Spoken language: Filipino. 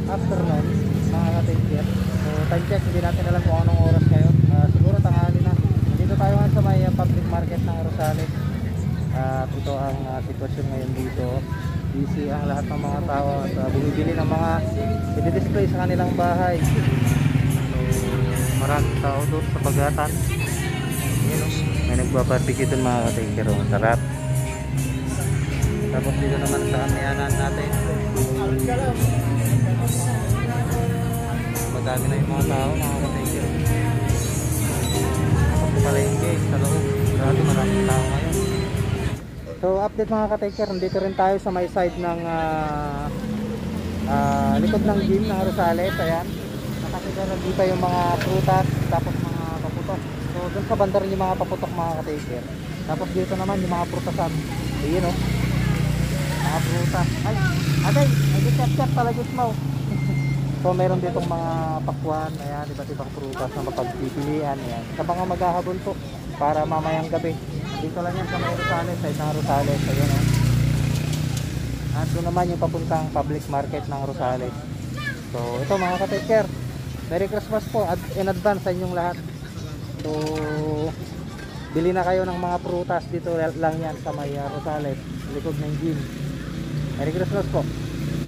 afternoon mga ka-taker. So time check, hindi natin alam kung anong oras ngayon. Siguro tanghali na. Dito tayo nga sa may public market ng Rosales. At ito ang sitwasyon ngayon dito. Busy ang lahat ng mga tao at bumibili ng mga i-display sa kanilang bahay. So maraming tao doon sa pagatan. Yun, may nagbabarbecue doon mga ka-taker. Sarap. Tapos dito naman sa kamianan natin, madami na yung mga tao mga ka-taker. Tapos palengke sa loob, grabe maraming tao ngayon. So update mga ka-taker, dito rin tayo sa may side ng likod ng gym ng Rosales. Ayan, nakakita dito yung mga prutas, tapos mga paputok. So dun sa banda rin yung mga paputok mga ka-taker. Tapos dito naman yung mga prutasan. Ayun o, mga prutas. Ay, agay, nag-chat-chat palagos mo. So meron ditong mga pakwan, ayan, iba't ibang prutas na mapagpipilian. Ayan, sa mga maghahabol po para mamayang gabi. Dito lang yan sa may Rosales, side ng Rosales. Ayun o. At doon naman yung papuntang public market ng Rosales. So ito mga ka-taker, Merry Christmas po in advance sa inyong lahat. So bili na kayo ng mga prutas dito lang yan sa may Rosales, likod ng gym. Merry Christmas po.